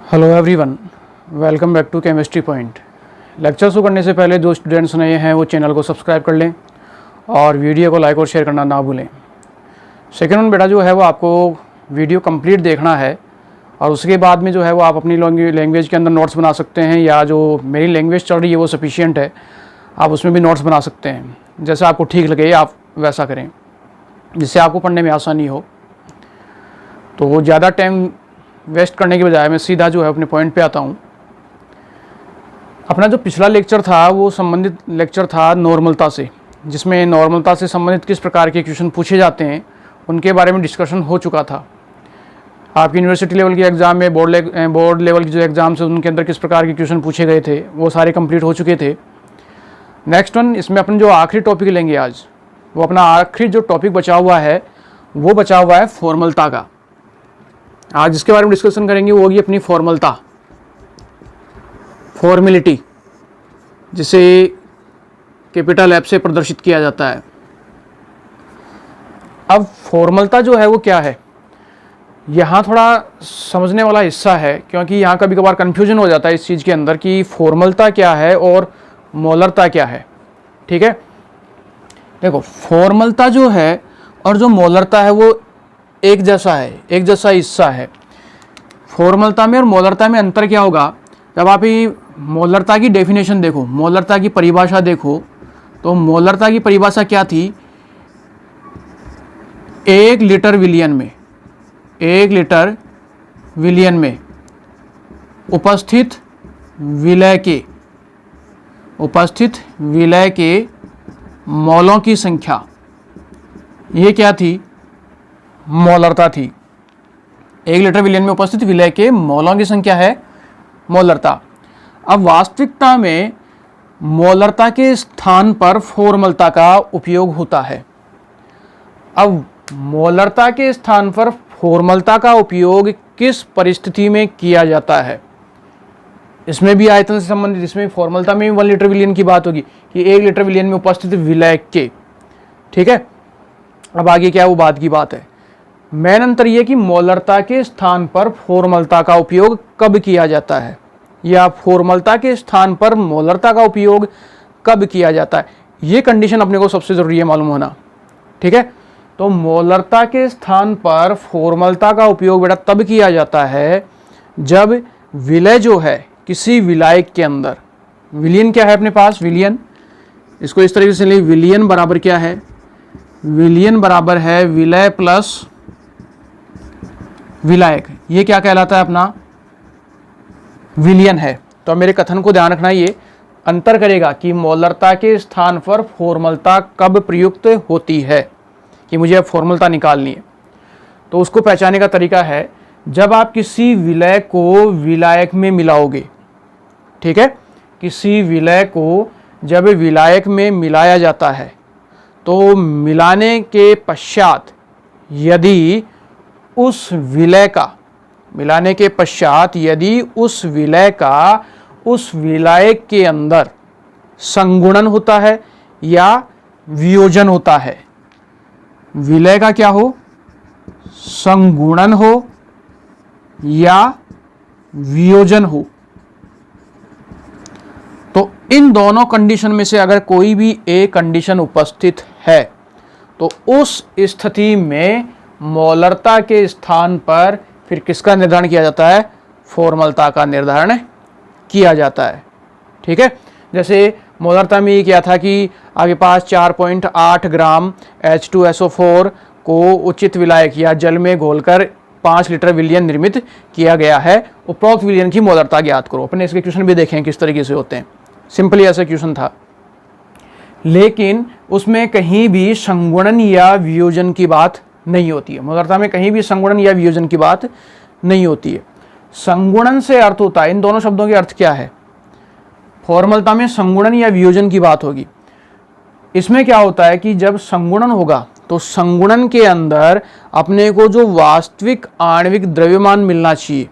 Hello everyone, welcome back to chemistry point. Lecture शुरू करने से पहले जो स्टूडेंट्स नए हैं वो चैनल को सब्सक्राइब कर लें और वीडियो को लाइक और शेयर करना ना भूलें। सेकेंड वन बेटा जो है वो आपको वीडियो कंप्लीट देखना है और उसके बाद में जो है वो आप अपनी लैंग्वेज के अंदर नोट्स बना सकते हैं, या जो मेरी लैंग्वेज चल रही है वो सफिशिएंट है, आप उसमें भी नोट्स बना सकते हैं। जैसा आपको ठीक लगे आप वैसा करें, जिससे आपको पढ़ने में आसानी हो। तो ज़्यादा टाइम वेस्ट करने के बजाय मैं सीधा जो है अपने पॉइंट पे आता हूँ। अपना जो पिछला लेक्चर था वो संबंधित लेक्चर था नॉर्मलता से, जिसमें नॉर्मलता से संबंधित किस प्रकार के क्वेश्चन पूछे जाते हैं उनके बारे में डिस्कशन हो चुका था। आपकी यूनिवर्सिटी लेवल के एग्ज़ाम में बोर्ड लेवल के जो एग्ज़ाम्स है उनके अंदर किस प्रकार के क्वेश्चन पूछे गए थे वो सारे कंप्लीट हो चुके थे। नेक्स्ट वन, इसमें अपन जो आखिरी टॉपिक लेंगे आज, वो अपना आखिरी जो टॉपिक बचा हुआ है वो बचा हुआ है फॉर्मलता का। आज जिसके बारे में डिस्कशन करेंगे वो होगी अपनी फॉर्मलता, फॉर्मेलिटी, जिसे कैपिटल एफ से प्रदर्शित किया जाता है। अब फॉर्मलता जो है वो क्या है, यहाँ थोड़ा समझने वाला हिस्सा है, क्योंकि यहाँ कभी कभार कन्फ्यूजन हो जाता है इस चीज़ के अंदर कि फॉर्मलता क्या है और मोलरता क्या है। ठीक है, देखो फॉर्मलता जो है और जो मोलरता है वो एक जैसा है, एक जैसा हिस्सा है। फॉर्मलता में और मोलरता में अंतर क्या होगा, जब आप ये मोलरता की डेफिनेशन देखो, मोलरता की परिभाषा देखो, तो मोलरता की परिभाषा क्या थी, 1 लीटर विलियन में, 1 लीटर विलियन में उपस्थित विलय के मोलों की संख्या, ये क्या थी, मोलरता थी। 1 लीटर विलियन में उपस्थित विलय के मोलों की संख्या है मोलरता। अब वास्तविकता में मोलरता के स्थान पर फॉर्मलता का उपयोग होता है। अब मोलरता के स्थान पर फॉर्मलता का उपयोग किस परिस्थिति में किया जाता है, इसमें भी आयतन से संबंधित, इसमें फॉर्मलता में भी 1 लीटर विलियन की बात होगी कि 1 लीटर विलियन में उपस्थित विलय के। ठीक है, अब आगे क्या वो बात की बात है। मेन अंतर यह कि मोलरता के स्थान पर फॉर्मलता का उपयोग कब किया जाता है, या फॉर्मलता के स्थान पर मोलरता का उपयोग कब किया जाता है, ये कंडीशन अपने को सबसे जरूरी है मालूम होना। ठीक है, तो मोलरता के स्थान पर फॉर्मलता का उपयोग बेटा तब किया जाता है जब विलय जो है किसी विलायक के अंदर, विलियन क्या है अपने पास, विलियन, इसको इस तरीके से ले, विलियन बराबर क्या है, विलियन बराबर है विलय प्लस विलायक। ये क्या कहलाता है, अपना विलियन है। तो मेरे कथन को ध्यान रखना, ये अंतर करेगा कि मोलरता के स्थान पर फॉर्मलता कब प्रयुक्त होती है, कि मुझे अब फॉर्मलता निकालनी है। तो उसको पहचानने का तरीका है, जब आप किसी विलय को विलायक में मिलाओगे। ठीक है, किसी विलय को जब विलायक में मिलाया जाता है तो मिलाने के पश्चात यदि उस विलय का, मिलाने के पश्चात यदि उस विलय का उस विलायक के अंदर संगुणन होता है या वियोजन होता है, विलय का क्या हो, संगुणन हो या वियोजन हो, तो इन दोनों कंडीशन में से अगर कोई भी एक कंडीशन उपस्थित है तो उस स्थिति में मोलरता के स्थान पर फिर किसका निर्धारण किया जाता है, फॉर्मलता का निर्धारण किया जाता है। ठीक है, जैसे मोलरता में ये क्या था कि आपके पास 4.8 ग्राम H2SO4 को उचित विलायक या जल में घोलकर 5 लीटर विलियन निर्मित किया गया है, उपरोक्त विलियन की मोलरता ज्ञात करो। अपने इसके क्वेश्चन भी देखें किस तरीके से होते हैं, सिंपली ऐसा क्वेश्चन था, लेकिन उसमें कहीं भी संगुणन या वियोजन की बात नहीं होती है। मोलरता में कहीं भी संगुणन या वियोजन की बात नहीं होती है। संगुणन से अर्थ होता है, इन दोनों शब्दों के अर्थ क्या है, फॉर्मलता में संगुणन या वियोजन की बात होगी। इसमें क्या होता है कि जब संगुणन होगा तो संगुणन के अंदर अपने को जो वास्तविक आणविक द्रव्यमान मिलना चाहिए,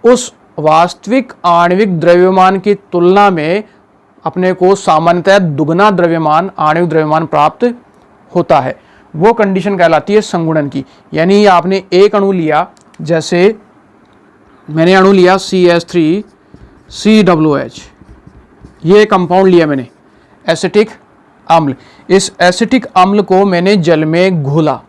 उस वास्तविक आणविक द्रव्यमान की तुलना में अपने को सामान्यतः दुगना द्रव्यमान, आणविक द्रव्यमान प्राप्त होता है। वो कंडीशन कहलाती है संगुणन की। यानी आपने एक अणु लिया, जैसे मैंने अणु लिया CH3COOH, ये कंपाउंड लिया मैंने एसिटिक अम्ल। इस एसिटिक अम्ल को मैंने जल में घोला।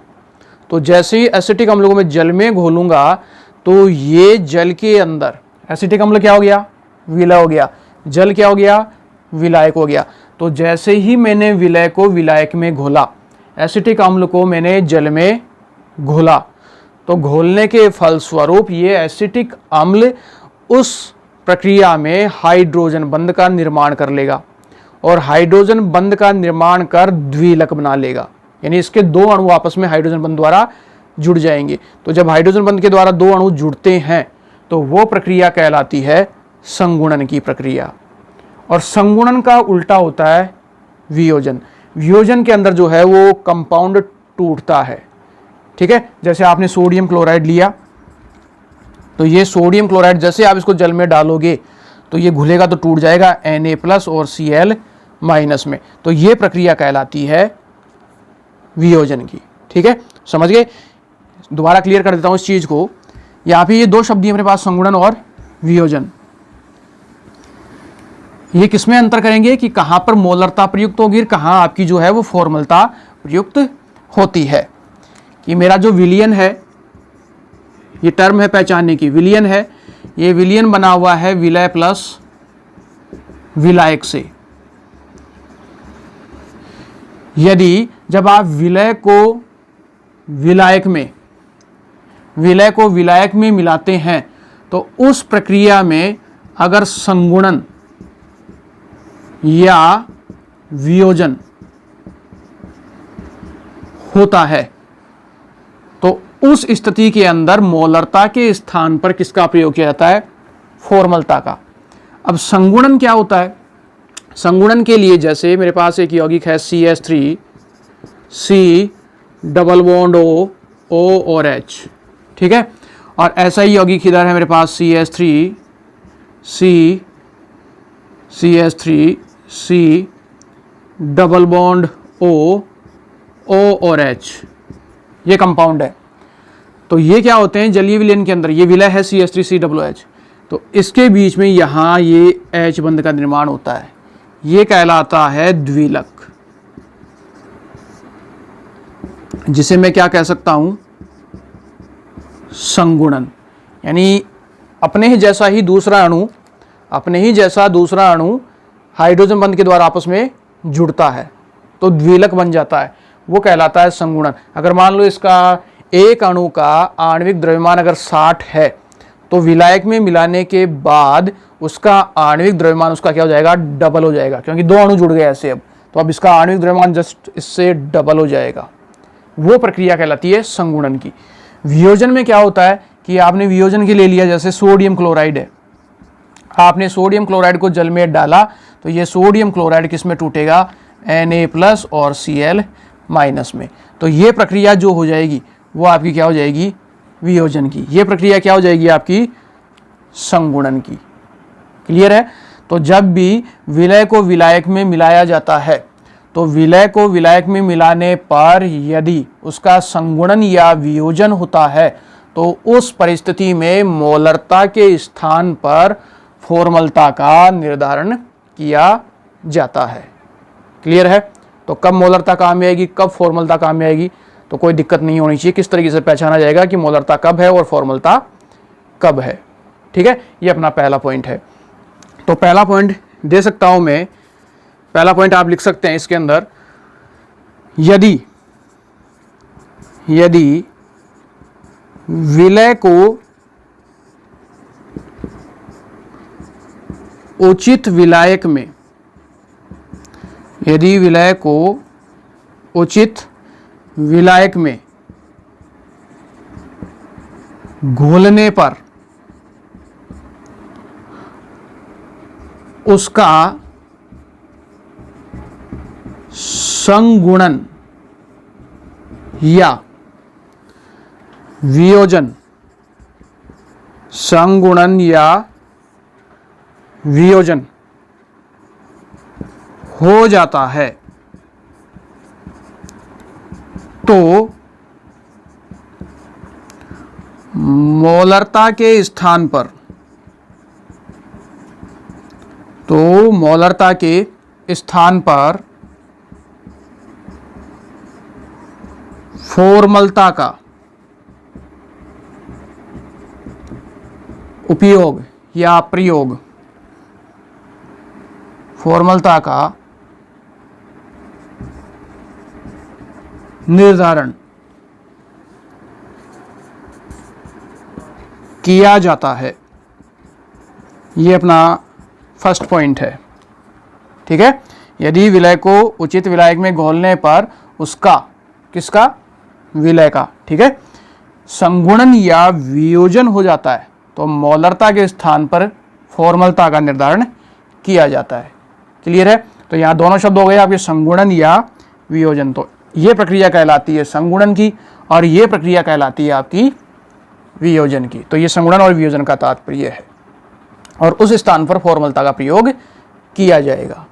तो जैसे ही एसिटिक अम्ल को मैं जल में घोलूंगा तो ये जल के अंदर एसिटिक अम्ल क्या हो गया, विलय हो गया, जल क्या हो गया, विलायक हो गया। तो जैसे ही मैंने विलय को विलायक में घोला, एसिटिक अम्ल को मैंने जल में घोला, तो घोलने के फलस्वरूप ये एसिटिक अम्ल उस प्रक्रिया में हाइड्रोजन बंध का निर्माण कर लेगा और हाइड्रोजन बंध का निर्माण कर द्विलक बना लेगा, यानी इसके दो अणु आपस में हाइड्रोजन बंध द्वारा जुड़ जाएंगे। तो जब हाइड्रोजन बंध के द्वारा दो अणु जुड़ते हैं तो वो प्रक्रिया कहलाती है संगुणन की प्रक्रिया। और संगुणन का उल्टा होता है वियोजन। वियोजन के अंदर जो है वो कंपाउंड टूटता है, ठीक है। जैसे आपने सोडियम क्लोराइड लिया, तो ये सोडियम क्लोराइड जैसे आप इसको जल में डालोगे तो ये घुलेगा तो टूट जाएगा Na+ और Cl- में। तो ये प्रक्रिया कहलाती है वियोजन की, ठीक है, समझ गए। दोबारा क्लियर कर देता हूं इस चीज को। यहां पे ये दो शब्द हैं मेरे पास, संगुणन और वियोजन। ये किसमें अंतर करेंगे कि कहां पर मोलरता प्रयुक्त होगी, कहां आपकी जो है वो फॉर्मलता प्रयुक्त होती है। कि मेरा जो विलियन है, ये टर्म है पहचानने की, विलियन है, ये विलियन बना हुआ है विलय प्लस विलायक से। यदि जब आप विलय को विलायक में मिलाते हैं तो उस प्रक्रिया में अगर संगुणन या वियोजन होता है तो उस स्थिति के अंदर मोलरता के स्थान पर किसका प्रयोग किया जाता है, फॉर्मलता का। अब संगुणन क्या होता है, संगुणन के लिए जैसे मेरे पास एक यौगिक है CH3 C double bond O और H, ठीक है, और ऐसा ही यौगिक इधर है मेरे पास CH3 C double bond O और H, ये कंपाउंड है। तो ये क्या होते हैं जलीय विलयन के अंदर, ये विलय है CH3COOH, तो इसके बीच में यहां ये H बंध का निर्माण होता है, ये कहलाता है द्विलक, जिसे मैं क्या कह सकता हूं, संगुणन। यानी अपने ही जैसा दूसरा अणु हाइड्रोजन बंध के द्वारा आपस में जुड़ता है तो द्विलक बन जाता है, वो कहलाता है संगुणन। अगर मान लो इसका एक अणु का आणविक द्रव्यमान अगर 60 है तो विलायक में मिलाने के बाद उसका आणविक द्रव्यमान उसका क्या हो जाएगा, डबल हो जाएगा, क्योंकि दो अणु जुड़ गए ऐसे। अब तो अब इसका आणविक द्रव्यमान जस्ट इससे डबल हो जाएगा, वो प्रक्रिया कहलाती है संगुणन की। वियोजन में क्या होता है कि आपने वियोजन के ले लिया, जैसे सोडियम क्लोराइड है, आपने सोडियम क्लोराइड को जल में डाला तो ये सोडियम क्लोराइड किस में टूटेगा, Na+ और Cl- में। तो ये प्रक्रिया जो हो जाएगी वो आपकी क्या हो जाएगी, वियोजन की। ये प्रक्रिया क्या हो जाएगी आपकी, संगुणन की। क्लियर है। तो जब भी विलय को विलायक में मिलाया जाता है तो विलय को विलायक में मिलाने पर यदि उसका संगुणन या वियोजन होता है तो उस परिस्थिति में मोलरता के स्थान पर फॉर्मलता का निर्धारण किया जाता है। क्लियर है। तो कब मोलरता काम में आएगी, कब फॉर्मलता काम में आएगी, तो कोई दिक्कत नहीं होनी चाहिए। किस तरीके से पहचाना जाएगा कि मोलरता कब है और फॉर्मलता कब है, ठीक है। ये अपना पहला पॉइंट है। तो पहला पॉइंट दे सकता हूं मैं, पहला पॉइंट आप लिख सकते हैं इसके अंदर, यदि विलय को उचित विलायक में, यदि विलय को उचित विलायक में घोलने पर उसका संगुणन या वियोजन, संगुणन या वियोजन हो जाता है तो मोलरता के स्थान पर, तो मोलरता के स्थान पर फॉर्मलता का उपयोग या प्रयोग, फॉर्मलता का निर्धारण किया जाता है। ये अपना फर्स्ट पॉइंट है। ठीक है, यदि विलय को उचित विलायक में घोलने पर उसका, किसका, विलय का, ठीक है, संगुणन या वियोजन हो जाता है तो मोलरता के स्थान पर फॉर्मलता का निर्धारण किया जाता है। क्लियर है? तो यहाँ दोनों शब्द हो गए आपके, संगुणन या वियोजन। तो ये प्रक्रिया कहलाती है संगुणन की और ये प्रक्रिया कहलाती है आपकी वियोजन की। तो ये संगुणन और वियोजन का तात्पर्य है और उस स्थान पर फॉर्मलता का प्रयोग किया जाएगा।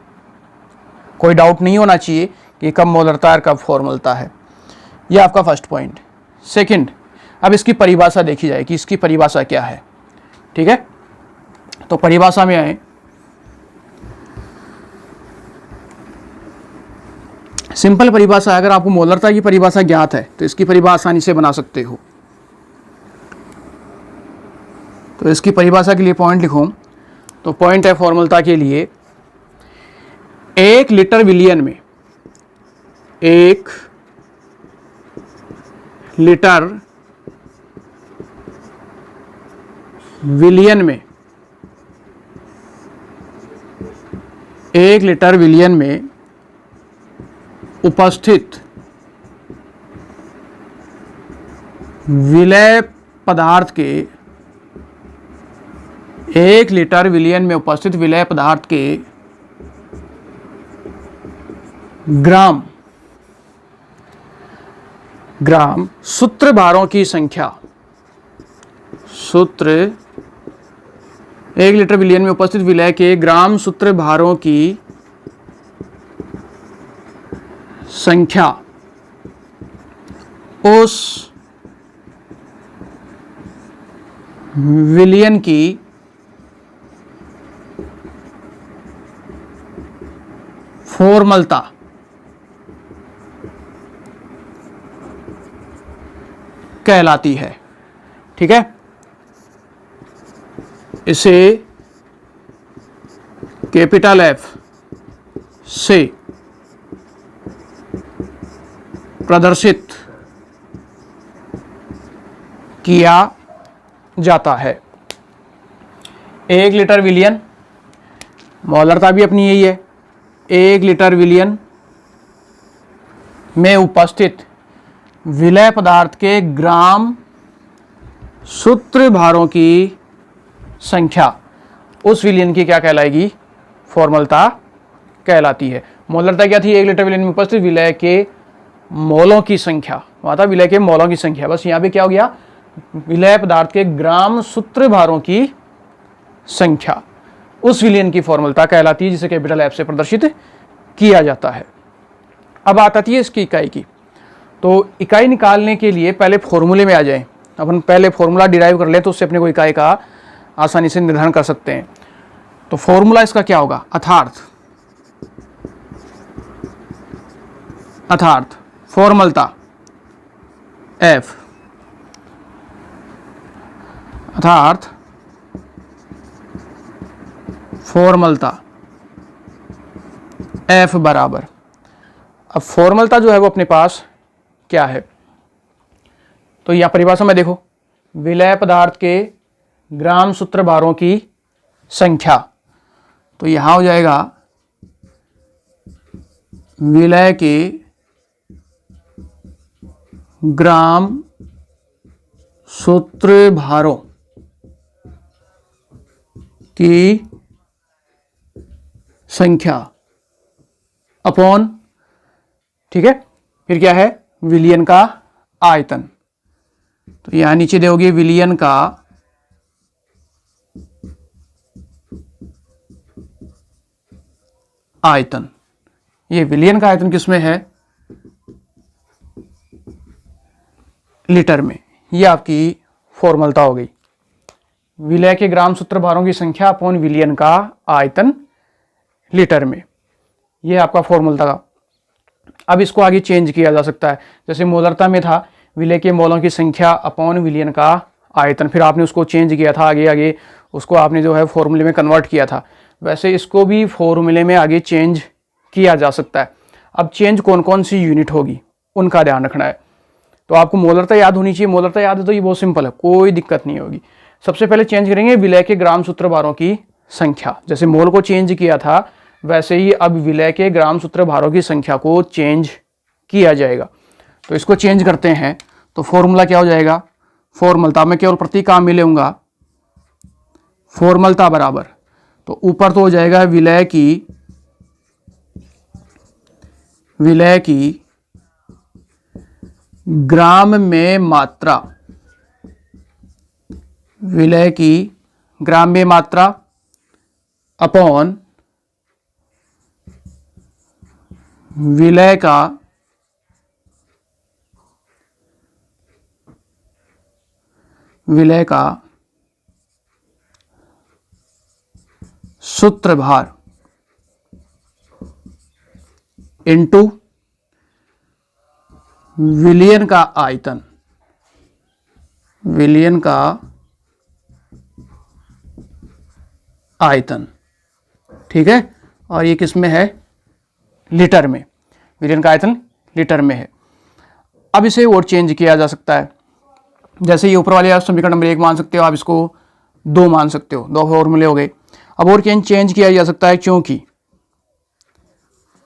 कोई डाउट नहीं होना चाहिए कि कब मोलरता और कब फॉर्मलता है। यह आपका फर्स्ट पॉइंट। सेकंड, अब इसकी परिभाषा देखी जाए कि इसकी परिभाषा क्या है। ठीक है, तो परिभाषा में आए, सिंपल परिभाषा। अगर आपको मोलरता की परिभाषा ज्ञात है तो इसकी परिभाषा आसानी से बना सकते हो। तो इसकी परिभाषा के लिए पॉइंट लिखूं तो पॉइंट है फॉर्मलता के लिए, 1 लीटर विलियन में, 1 लीटर विलियन में, 1 लीटर विलियन में उपस्थित विलय पदार्थ के, 1 लीटर विलियन में उपस्थित विलय पदार्थ के ग्राम सूत्र भारों की संख्या, सूत्र 1 लीटर विलियन में उपस्थित विलय के ग्राम सूत्र भारों की संख्या उस विलियन की फॉर्मलता कहलाती है। ठीक है, इसे कैपिटल F से प्रदर्शित किया जाता है। 1 लीटर विलियन, मोलरता भी अपनी यही है, 1 लीटर विलियन में उपस्थित विलय पदार्थ के ग्राम सूत्र भारों की संख्या उस विलियन की क्या कहलाएगी, फॉर्मलता कहलाती है। मोलरता क्या थी, 1 लीटर विलियन में उपस्थित विलय के मोलों की संख्या, वहां था विलय के मोलों की संख्या, बस यहां पे क्या हो गया, विलय पदार्थ के ग्राम सूत्र भारों की संख्या उस विलियन की फॉर्मलता कहलाती है, जिसे कैपिटल F से प्रदर्शित किया जाता है। अब आती है इसकी इकाई की। तो इकाई निकालने के लिए पहले फॉर्मूले में आ जाएं। अपन पहले फॉर्मूला डिराइव कर ले तो उससे अपने को इकाई का आसानी से निर्धारण कर सकते हैं। तो फॉर्मूला इसका क्या होगा, अर्थात फॉर्मलता F, अर्थात फॉर्मलता F बराबर, अब फॉर्मलता जो है वो अपने पास क्या है, तो यहां परिभाषा में देखो, विलय पदार्थ के ग्राम सूत्र भारों की संख्या, तो यहां हो जाएगा विलय के ग्राम सूत्र भारों की संख्या अपॉन, ठीक है, फिर क्या है, विलियन का आयतन। तो यहां नीचे दोगे विलियन का आयतन। ये विलियन का आयतन किसमें है, लीटर में। ये आपकी फॉर्मलता हो गई। विलय के ग्राम सूत्र भारों की संख्या अपॉन विलयन का आयतन लीटर में, ये आपका फॉर्मूला था। अब इसको आगे चेंज किया जा सकता है, जैसे मोलरता में था विलय के मोलों की संख्या अपॉन विलयन का आयतन, फिर आपने उसको चेंज किया था आगे आगे उसको आपने जो है फॉर्मूले में कन्वर्ट किया था, वैसे इसको भी फॉर्मूले में आगे चेंज किया जा सकता है। अब चेंज कौन कौन सी यूनिट होगी उनका ध्यान रखना है। तो आपको मोलरता याद होनी चाहिए, मोलरता याद है तो ये बहुत सिंपल है, कोई दिक्कत नहीं होगी। सबसे पहले चेंज करेंगे विलय के ग्राम सूत्र भारों की संख्या, जैसे मोल को चेंज किया था वैसे ही अब विलय के ग्राम सूत्र भारों की संख्या को चेंज किया जाएगा। तो इसको चेंज करते हैं तो फॉर्मूला क्या हो जाएगा, फॉर्मलता में केवल प्रति काम में लेऊंगा, फॉर्मलता बराबर, तो ऊपर तो हो जाएगा विलय की ग्राम में मात्रा, विलय की ग्राम में मात्रा अपॉन विलय का सूत्रभार इनटू विलयन का आयतन, विलयन का आयतन, ठीक है। और ये किस में है, लीटर में, विलयन का आयतन लीटर में है। अब इसे और चेंज किया जा सकता है, जैसे ये ऊपर वाले आप समीकरण नंबर 1 मान सकते हो, आप इसको 2 मान सकते हो, 2 फॉर्मूले हो गए। अब और चेंज किया जा सकता है, क्योंकि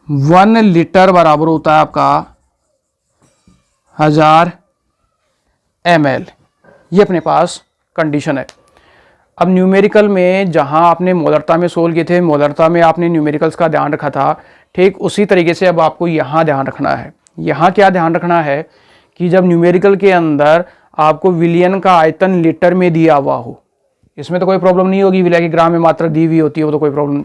1 लीटर बराबर होता है आपका 1000 ml, ये अपने पास कंडीशन है। अब न्यूमेरिकल में जहां आपने मोलरता में सोल्व किए थे, मोलरता में आपने न्यूमेरिकल्स का ध्यान रखा था, ठीक उसी तरीके से अब आपको यहाँ ध्यान रखना है। यहाँ क्या ध्यान रखना है कि जब न्यूमेरिकल के अंदर आपको विलयन का आयतन लीटर में दिया हुआ हो, इसमें तो कोई प्रॉब्लम नहीं होगी, विलय की ग्राम में मात्रा दी हुई होती है, वो तो कोई प्रॉब्लम,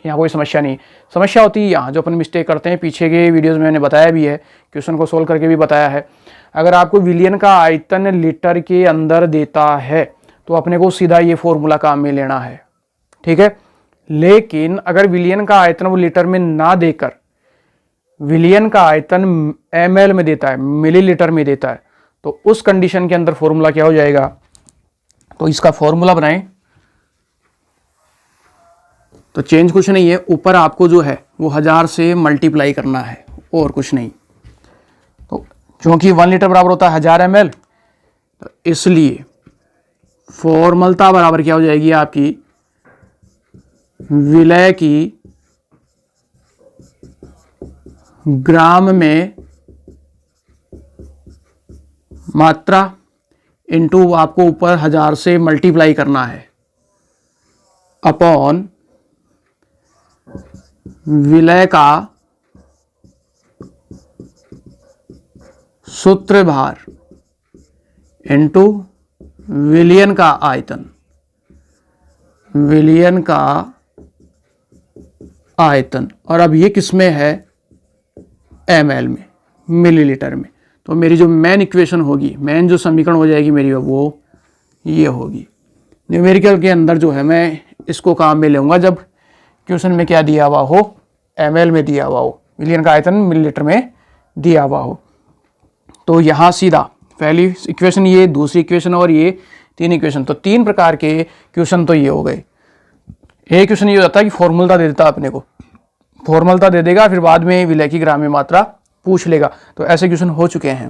यहाँ कोई समस्या नहीं। समस्या होती है यहाँ जो अपन मिस्टेक करते हैं, पीछे के वीडियोज़ में मैंने बताया भी है, क्वेश्चन को सोल्व करके भी बताया है। अगर आपको विलयन का आयतन लीटर के अंदर देता है तो अपने को सीधा ये फॉर्मूला काम में लेना है, ठीक है। लेकिन अगर विलयन का आयतन वो लीटर में ना देकर विलयन का आयतन ml में देता है, मिलीलीटर में देता है, तो उस कंडीशन के अंदर फॉर्मूला क्या हो जाएगा, तो इसका फॉर्मूला बनाएं। तो चेंज कुछ नहीं है, ऊपर आपको जो है वो 1000 से मल्टीप्लाई करना है और कुछ नहीं। तो क्योंकि 1 लीटर बराबर होता है 1000 ml, तो इसलिए फॉर्मलता बराबर क्या हो जाएगी आपकी, विलय की ग्राम में मात्रा इनटू आपको ऊपर 1000 से मल्टीप्लाई करना है अपॉन विलय का सूत्रभार इनटू विलयन का आयतन, विलयन का आयतन। और अब ये किस में है, ml में, मिलीलीटर में। तो मेरी जो मेन इक्वेशन होगी, मेन जो समीकरण हो जाएगी मेरी, वो ये होगी। न्यूमेरिकल के अंदर जो है मैं इसको काम में लूँगा जब क्वेश्चन में क्या दिया हुआ हो, ml में दिया हुआ हो, विलयन का आयतन मिलीलीटर में दिया हुआ हो। तो यहाँ सीधा पहली इक्वेशन ये, दूसरी इक्वेशन और ये 3 इक्वेशन, तो 3 प्रकार के क्वेश्चन तो ये हो गए। एक क्वेश्चन ये हो जाता है कि फॉर्मूला दे देता है अपने को, फॉर्मूला दे देगा, फिर बाद में विलय की ग्राम में मात्रा पूछ लेगा, तो ऐसे क्वेश्चन हो चुके हैं।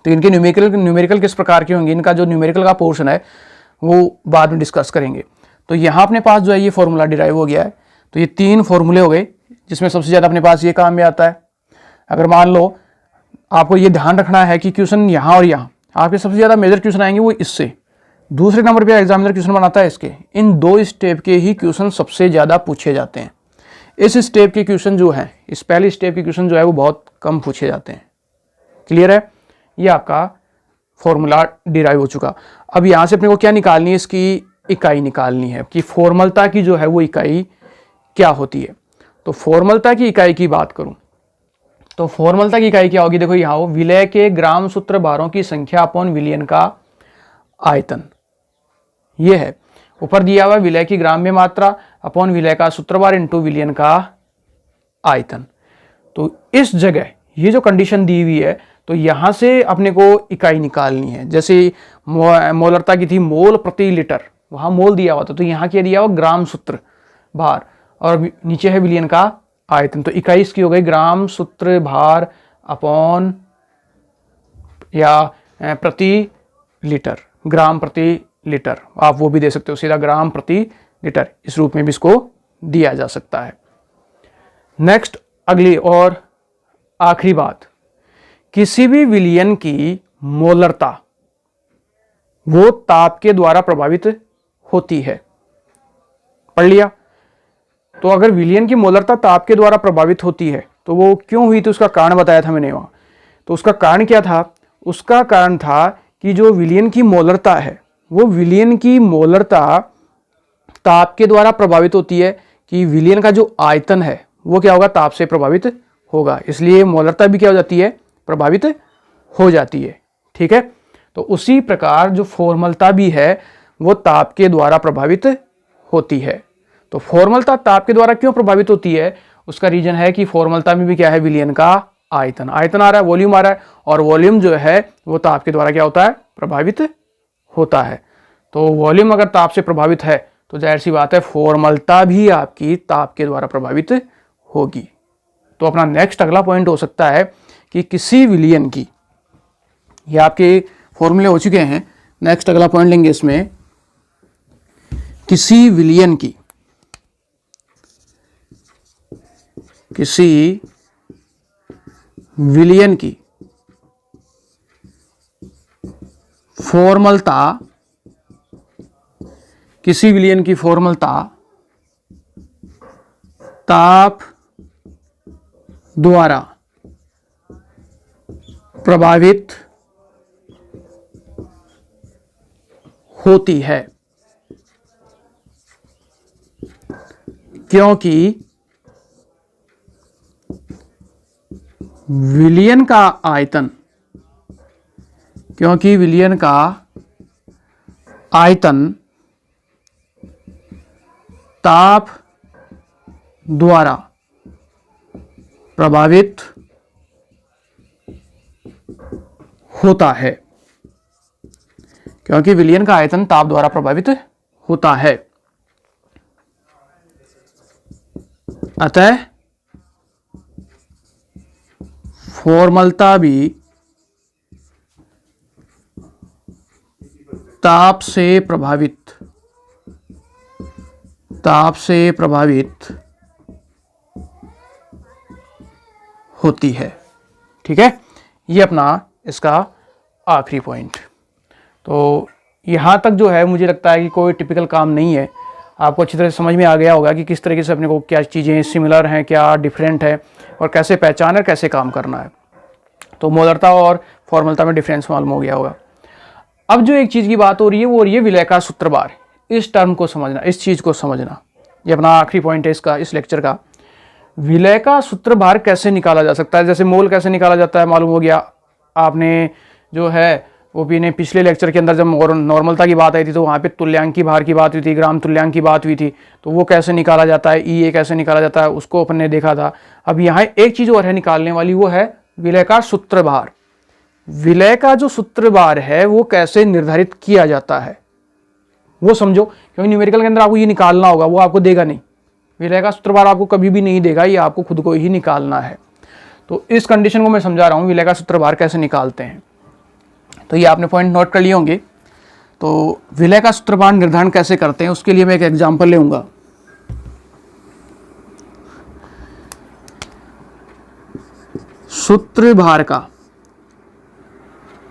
तो इनके न्यूमेरिकल किस प्रकार के होंगे, इनका जो न्यूमेरिकल का पोर्शन है वो बाद में डिस्कस करेंगे। तो यहाँ अपने पास जो है ये फॉर्मूला डिराइव हो गया है। तो ये 3 फॉर्मूले हो गए, जिसमें सबसे ज़्यादा अपने पास ये काम में आता है। अगर मान लो आपको ये ध्यान रखना है कि क्वेश्चन यहाँ और यहाँ आपके सबसे ज़्यादा मेजर क्वेश्चन आएंगे वो इससे, दूसरे नंबर पे एग्जामिनर क्वेश्चन बनाता है इसके, इन 2 स्टेप के ही क्वेश्चन सबसे ज़्यादा पूछे जाते हैं। इस स्टेप के क्वेश्चन जो है, इस पहले स्टेप के क्वेश्चन जो है वो बहुत कम पूछे जाते हैं। क्लियर है, ये आपका फॉर्मूला डिराइव हो चुका। अब यहाँ से अपने को क्या निकालनी है, इसकी इकाई निकालनी है कि फॉर्मलता की जो है वो इकाई क्या होती है। तो फॉर्मलता की इकाई की बात करूं तो फॉर्मलता की इकाई क्या होगी, देखो यहाँ विलय के ग्राम सूत्र भारों की संख्या अपॉन विलयन का आयतन। ये है ऊपर दिया हुआ विलय की ग्राम्य मात्रा अपॉन विलय का सूत्रभार इंटू विलयन का आयतन। तो इस जगह ये जो कंडीशन दी हुई है तो यहां से अपने को इकाई निकालनी है। जैसे मोलरता की थी मोल प्रति लीटर, वहां मोल दिया हुआ था, तो यहां क्या दिया हुआ ग्राम सूत्र भार, और नीचे है विलयन का आयतन। तो इकाई इसकी हो गई ग्राम सूत्र भार अपॉन या प्रति लीटर, ग्राम प्रति लीटर, आप वो भी दे सकते हो सीधा ग्राम प्रति लीटर, इस रूप में भी इसको दिया जा सकता है। नेक्स्ट अगली और आखिरी बात, किसी भी विलयन की मोलरता वो ताप के द्वारा प्रभावित होती है। पढ़ लिया। तो अगर विलयन की मोलरता ताप के द्वारा प्रभावित होती है तो वो क्यों हुई थी, उसका कारण बताया था मैंने वहां। तो उसका कारण क्या था? उसका कारण था कि जो विलयन की मोलरता है वो विलयन की मोलरता ताप के द्वारा प्रभावित होती है कि विलयन का जो आयतन है वो क्या होगा, ताप से प्रभावित होगा, इसलिए मोलरता भी क्या हो जाती है, प्रभावित हो जाती है। ठीक है। तो उसी प्रकार जो फॉर्मलता भी है वो ताप के द्वारा प्रभावित होती है। तो फॉर्मलता ताप के द्वारा क्यों प्रभावित होती है, उसका रीजन है कि फॉर्मलता में भी क्या है, विलयन का आयतन, आयतन आ रहा है, वॉल्यूम आ रहा है, और वॉल्यूम जो है वो ताप के द्वारा क्या होता है, प्रभावित होता है। तो वॉल्यूम अगर ताप से प्रभावित है तो जाहिर सी बात है फॉर्मलता भी आपकी ताप के द्वारा प्रभावित होगी। तो अपना नेक्स्ट अगला पॉइंट हो सकता है कि किसी विलयन की, ये आपके फॉर्मूले हो चुके हैं, नेक्स्ट अगला पॉइंट लेंगे इसमें, किसी विलयन की, किसी विलयन की फॉर्मलता, किसी विलयन की फॉर्मलता ताप द्वारा प्रभावित होती है, क्योंकि विलयन का आयतन, क्योंकि विलयन का आयतन ताप द्वारा प्रभावित होता है, क्योंकि विलयन का आयतन ताप द्वारा प्रभावित होता है। अतः फॉर्मलता भी ताप से प्रभावित होती है। ठीक है, ये अपना इसका आखिरी पॉइंट। तो यहाँ तक जो है मुझे लगता है कि कोई टिपिकल काम नहीं है, आपको अच्छी तरह से समझ में आ गया होगा कि किस तरीके से अपने को क्या चीज़ें सिमिलर हैं, क्या डिफरेंट है, और कैसे पहचान है, कैसे काम करना है। तो मोलरता और फॉर्मलता में डिफरेंस मालूम हो गया होगा। अब जो एक चीज़ की बात हो रही है वो हो रही है विलय का सूत्रभार। इस टर्म को समझना, इस चीज़ को समझना, ये अपना आखिरी पॉइंट है इसका, इस लेक्चर का। विलय का सूत्रभार कैसे निकाला जा सकता है, जैसे मोल कैसे निकाला जाता है मालूम हो गया आपने, जो है वो भी ने पिछले लेक्चर के अंदर जब नॉर्मलता की बात आई थी तो वहाँ पे तुल्यांकी भार की बात हुई थी, ग्राम तुल्यांक की बात हुई थी, तो वो कैसे निकाला जाता है, ई कैसे निकाला जाता है, उसको अपन ने देखा था। अब यहाँ एक चीज़ और है निकालने वाली, वो है विलय का सूत्रभार। विलय का जो सूत्रभार है वो कैसे निर्धारित किया जाता है वो समझो, क्योंकि न्यूमेरिकल के अंदर आपको ये निकालना होगा, वो आपको देगा नहीं। विलय का सूत्रभार आपको कभी भी नहीं देगा, ये आपको खुद को ही निकालना है। तो इस कंडीशन को मैं समझा रहा हूँ, विलय का सूत्रभार कैसे निकालते हैं। तो ये आपने पॉइंट नोट कर लिए होंगे। तो विलय का सूत्रभार निर्धारण कैसे करते हैं उसके लिए मैं एक एग्जांपल लूंगा। सूत्रभार का,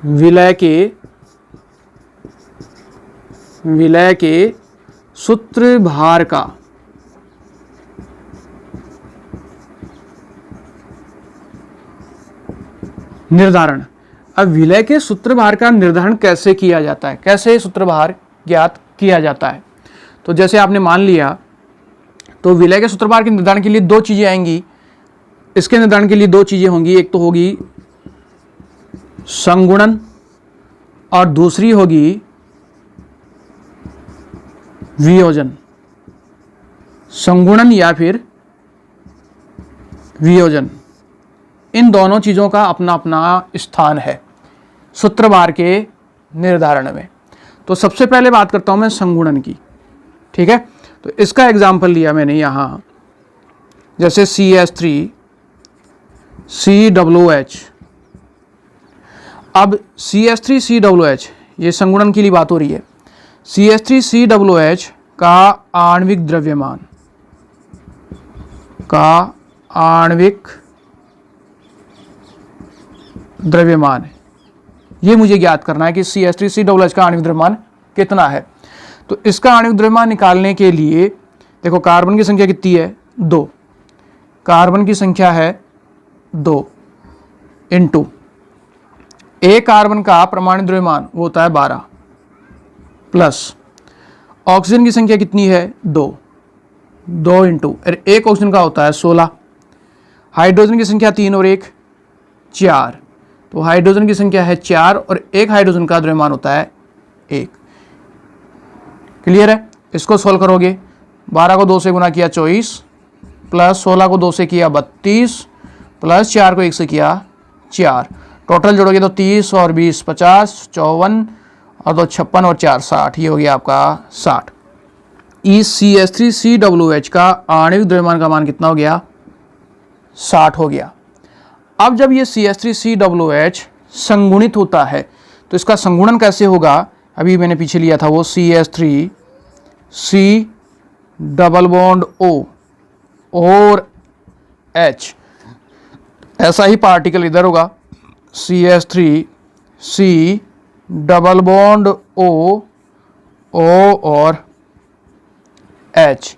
विलय के सूत्रभार का निर्धारण। अब विलय के सूत्रभार का निर्धारण कैसे किया जाता है, कैसे सूत्रभार ज्ञात किया जाता है। तो जैसे आपने मान लिया, तो विलय के सूत्रभार के निर्धारण के लिए दो चीजें आएंगी, इसके निर्धारण के लिए दो चीजें होंगी, एक तो होगी संगुणन और दूसरी होगी वियोजन, संगुणन या फिर वियोजन, इन दोनों चीज़ों का अपना अपना स्थान है सूत्रभार के निर्धारण में। तो सबसे पहले बात करता हूं मैं संगुणन की, ठीक है। तो इसका एग्जाम्पल लिया मैंने यहां, जैसे CH3 COOH। अब CH3 COOH, ये संगुणन के लिए बात हो रही है। CH3 COOH का आणविक द्रव्यमान है, ये मुझे ज्ञात करना है कि CH3 COOH का आणविक द्रव्यमान कितना है। तो इसका आणविक द्रव्यमान निकालने के लिए देखो, कार्बन की संख्या कितनी है, 2, कार्बन की संख्या है 2 इंटू एक कार्बन का परमाणु द्रव्यमान वो होता है 12, प्लस ऑक्सीजन की संख्या कितनी है, 2 इंटू एक ऑक्सीजन का होता है 16, हाइड्रोजन की संख्या 3 और 1 4, तो हाइड्रोजन की संख्या है 4 और एक हाइड्रोजन का द्रव्यमान होता है 1। क्लियर है। इसको सोल्व करोगे, 12 को 2 से गुना किया 24, प्लस 16 को 2 से किया 32, प्लस 4 को 1 से किया 4, टोटल जोड़ोगे तो 30 और 20 50, 54 और 2 56 और 4 60, ये हो गया आपका 60। इस CH3 COOH का आणविक द्रव्यमान का मान कितना हो गया, 60 हो गया। अब जब ये CH3 COOH संगुणित होता है तो इसका संगुणन कैसे होगा, अभी मैंने पीछे लिया था वो CH3 C double bond O और H, ऐसा ही पार्टिकल इधर होगा CH3 C double bond O और H,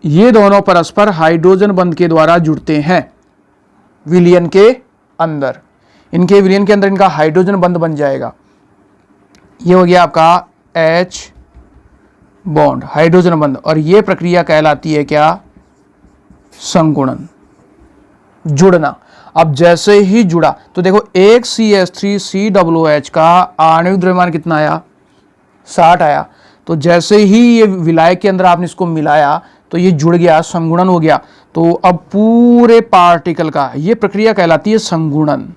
ये दोनों परस्पर हाइड्रोजन बंध के द्वारा जुड़ते हैं विलयन के अंदर। इनके विलयन के अंदर इनका हाइड्रोजन बंध बन जाएगा। ये हो गया आपका H बॉन्ड, हाइड्रोजन बंध, और ये प्रक्रिया कहलाती है क्या, संगुणन, जुड़ना। अब जैसे ही जुड़ा तो देखो, एक CH3 COOH का आणविक द्रव्यमान कितना आया, 60 आया। तो जैसे ही ये विलायक के अंदर आपने इसको मिलाया तो ये जुड़ गया, संगुणन हो गया। तो अब पूरे पार्टिकल का ये प्रक्रिया कहलाती है संगुणन,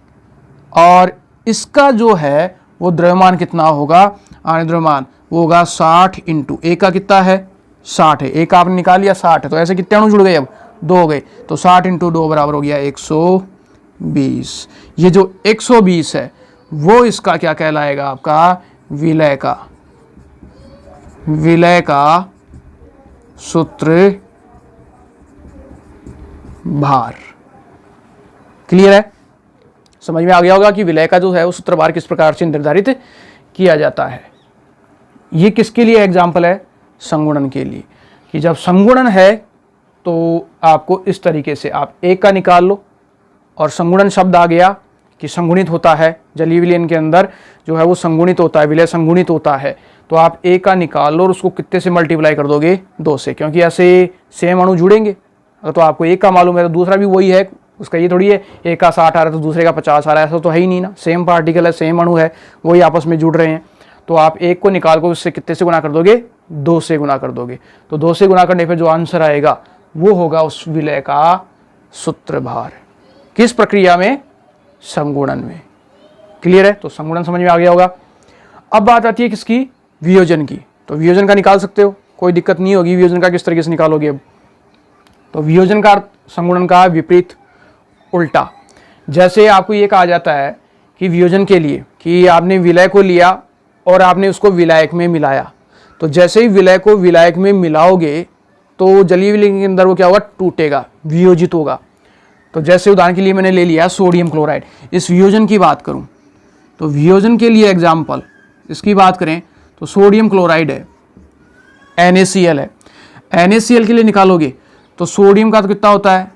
और इसका जो है वो द्रव्यमान कितना होगा, आणविक द्रव्यमान वो होगा 60 इंटू एक का कितना है, 60 है, एक आपने निकाल लिया 60 है, तो ऐसे कितने अणु जुड़ गए, अब 2 हो गए, तो 60 इंटू 2 बराबर हो गया 120। ये जो 120 है वो इसका क्या कहलाएगा, आपका विलय का सूत्र भार। क्लियर है, समझ में आ गया होगा कि विलय का जो है वो सूत्र भार किस प्रकार से निर्धारित किया जाता है। ये किसके लिए एग्जाम्पल है, संगुणन के लिए, कि जब संगुणन है तो आपको इस तरीके से आप एक का निकाल लो, और संगुणन शब्द आ गया कि संगुणित होता है, जलीय विलयन के अंदर जो है वो संगुणित होता है, विलय संगुणित होता है। तो आप एक का निकाल लो और उसको कितने से मल्टीप्लाई कर दोगे, 2 से, क्योंकि ऐसे सेम अणु जुड़ेंगे। तो आपको एक का मालूम है तो दूसरा भी वही है, उसका ये थोड़ी है एक का 60 आ रहा है तो दूसरे का 50 आ रहा है, ऐसा तो है ही नहीं ना, सेम पार्टिकल है, सेम अणु है, वही आपस में जुड़ रहे हैं। तो आप एक को निकाल कर उससे कितने से गुना कर दोगे, 2 से गुना कर दोगे। तो 2 से गुना करने पर जो आंसर आएगा वो होगा उस विलय का सूत्र भार। किस प्रक्रिया में, संगुणन में। क्लियर है, तो संगुणन समझ में आ गया होगा। अब बात आती है किसकी, वियोजन की। तो वियोजन का निकाल सकते हो, कोई दिक्कत नहीं होगी। वियोजन का किस तरीके से निकालोगे अब, तो वियोजन का संगुणन का विपरीत, उल्टा। जैसे आपको ये कहा जाता है कि वियोजन के लिए कि आपने विलय को लिया और आपने उसको विलायक में मिलाया, तो जैसे ही विलय को विलायक में मिलाओगे तो जलीय विलयन के अंदर वो क्या होगा, टूटेगा, वियोजित होगा। तो जैसे उदाहरण के लिए मैंने ले लिया सोडियम क्लोराइड। इस वियोजन की बात करूं तो वियोजन के लिए एग्जाम्पल इसकी बात करें तो सोडियम क्लोराइड है, NaCl है। NaCl के लिए निकालोगे तो सोडियम का तो कितना होता है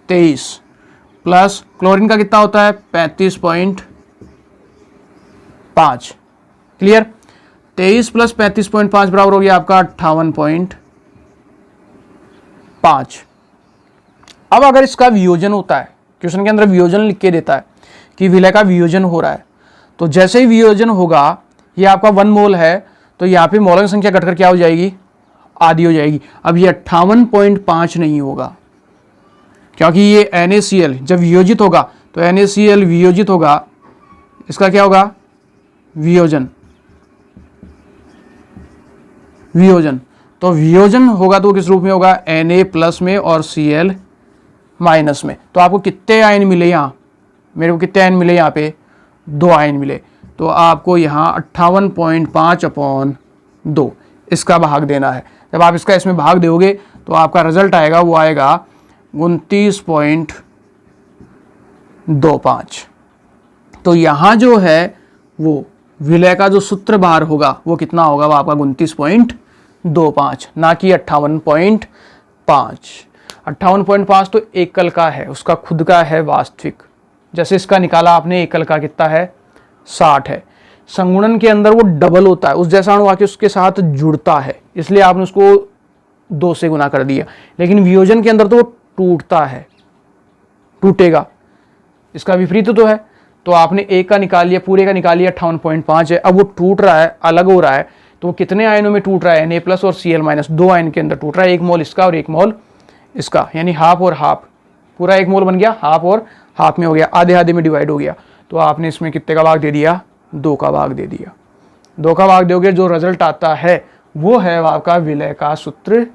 23, प्लस क्लोरीन का कितना होता है 35.5। क्लियर, 23 प्लस 35.5 बराबर हो गया आपका 58.5। अब अगर इसका वियोजन होता है, क्वेश्चन के अंदर वियोजन लिख के देता है कि विलय का वियोजन हो रहा है, तो जैसे ही वियोजन होगा, ये आपका 1 मोल है तो यहाँ पे मोलर की संख्या घटकर क्या हो जाएगी, आधी हो जाएगी। अब ये 58.5 नहीं होगा, क्योंकि ये NaCl जब वियोजित होगा तो NaCl वियोजित होगा, इसका क्या होगा, वियोजन। वियोजन तो वियोजन होगा तो किस रूप में होगा, Na+ में और Cl- में। तो आपको कितने आयन मिले यहाँ, मेरे को कितने आयन मिले यहाँ पे, 2 आयन मिले। तो आपको यहाँ 58.5/2 इसका भाग देना है। जब आप इसका इसमें भाग दोगे तो आपका रिजल्ट आएगा, वो आएगा 29.25। तो यहाँ जो है वो विलय का जो सूत्र बाहर होगा वो कितना होगा, वो आपका 29.25, ना कि 58.5। 58.5 तो एकल का है, उसका खुद का है वास्तविक। जैसे इसका निकाला आपने, एकल का कितना है, 60 है। संगुणन के अंदर वो डबल होता है, उस जैसा अणु आके उसके साथ जुड़ता है, इसलिए आपने उसको 2 से गुना कर दिया। लेकिन वियोजन के अंदर तो वो टूटता है, टूटेगा, इसका विपरीत तो है। तो आपने एक का निकाल लिया, पूरे का निकाल लिया, 58.5 है। अब वो टूट रहा है, अलग हो रहा है, तो वो कितने आयनों में टूट रहा है, Na+ और Cl-, 2 आयन के अंदर टूट रहा है। 1 मोल इसका और 1 मोल इसका, यानी हाफ और हाफ। पूरा 1 मोल बन गया, हाफ और हाफ में हो गया, आधे आधे में डिवाइड हो गया। तो आपने इसमें कितने का भाग दे दिया, 2 का भाग दे दिया। 2 का भाग दोगे, जो रिजल्ट आता है वो है आपका विलय का सूत्र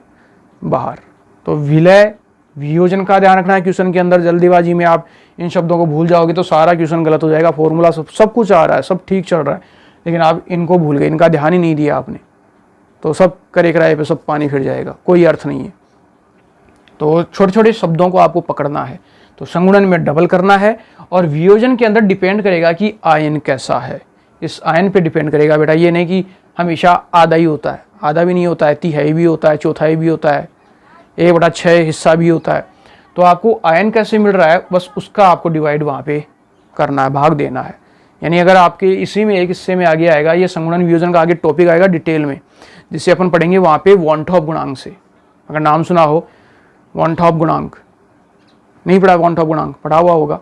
बाहर। तो विलय वियोजन का ध्यान रखना है क्वेश्चन के अंदर। जल्दीबाजी में आप इन शब्दों को भूल जाओगे तो सारा क्वेश्चन गलत हो जाएगा। फॉर्मूला सब कुछ आ रहा है, सब ठीक चल रहा है, लेकिन आप इनको भूल गए, इनका ध्यान ही नहीं दिया आपने, तो सब करे कराए पे सब पानी फिर जाएगा, कोई अर्थ नहीं है। तो छोटे छोटे शब्दों को आपको पकड़ना है। तो संगुणन में डबल करना है, और वियोजन के अंदर डिपेंड करेगा कि आयन कैसा है, इस आयन पे डिपेंड करेगा बेटा। ये नहीं कि हमेशा आधा ही होता है, आधा भी नहीं होता है, तिहाई भी होता है, चौथाई भी होता है, 1/6 हिस्सा भी होता है। तो आपको आयन कैसे मिल रहा है, बस उसका आपको डिवाइड वहाँ पे करना है, भाग देना है। यानी अगर आपके इसी में एक हिस्से में आगे आएगा, ये संगुणन वियोजन का आगे टॉपिक आएगा डिटेल में, जिसे अपन पढ़ेंगे वहाँ पे वॉन-टॉप गुणांक से। अगर नाम सुना हो वॉन-टॉप गुणांक, नहीं पढ़ा वॉन-टॉप गुणांक, पढ़ा हुआ होगा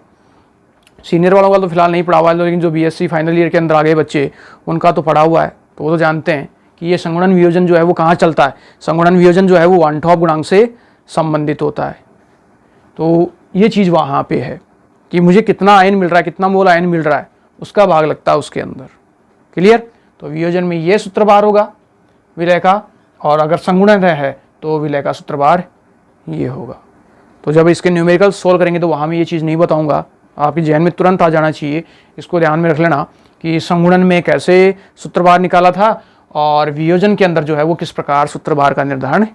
सीनियर वालों का तो फिलहाल नहीं पढ़ा हुआ है, लेकिन जो BSc फाइनल ईयर के अंदर आ गए बच्चे उनका तो पढ़ा हुआ है, तो वो तो जानते हैं कि ये संगुणन वियोजन जो है वो कहाँ चलता है। संगुणन वियोजन जो है वो वॉन-टॉप गुणांक से संबंधित होता है। तो ये चीज़ वहाँ पे है कि मुझे कितना आयन मिल रहा है, कितना मोल आयन मिल रहा है, उसका भाग लगता है उसके अंदर। क्लियर। तो वियोजन में ये सूत्र बाहर होगा विलय का, और अगर संगुणन है तो विलय का सूत्र बाहर ये होगा। तो जब इसके न्यूमेरिकल सोल्व करेंगे तो वहाँ में ये चीज़ नहीं बताऊँगा, आपके जहन में तुरंत आ जाना चाहिए। इसको ध्यान में रख लेना कि संगुणन में कैसे सूत्र बाहर निकाला था, और वियोजन के अंदर जो है वो किस प्रकार सूत्र बाहर का निर्धारण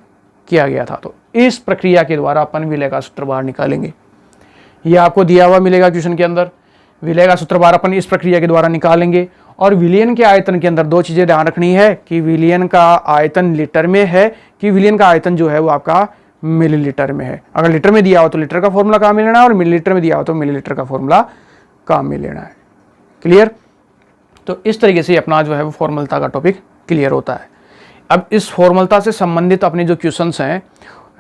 किया गया था। तो इस प्रक्रिया के द्वारा अपन विलय का सूत्र बाहर निकालेंगे। ये आपको दिया हुआ मिलेगा क्वेश्चन के अंदर। विलय का सूत्र बाहर अपन इस प्रक्रिया के द्वारा निकालेंगे। और विलयन के आयतन के अंदर 2 चीज़ें ध्यान रखनी है कि विलयन का आयतन लीटर में है कि विलयन का आयतन जो है वो आपका मिलीलीटर में है। अगर लीटर में दिया हो तो लीटर का फॉर्मूला काम में लेना है, और मिलीलीटर में दिया हो तो मिलीलीटर का फॉर्मूला काम में लेना है। क्लियर। तो इस तरीके से अपना जो है वो फॉर्मलता का टॉपिक क्लियर होता है। अब इस फॉर्मलता से संबंधित अपने जो क्वेश्चंस हैं,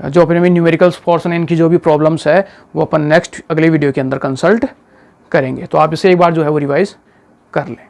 जो अपने में न्यूमेरिकल्स पोर्शन है, इनकी जो भी प्रॉब्लम्स है वो अपन नेक्स्ट अगले वीडियो के अंदर कंसल्ट करेंगे। तो आप इसे एक बार जो है वो रिवाइज कर लें।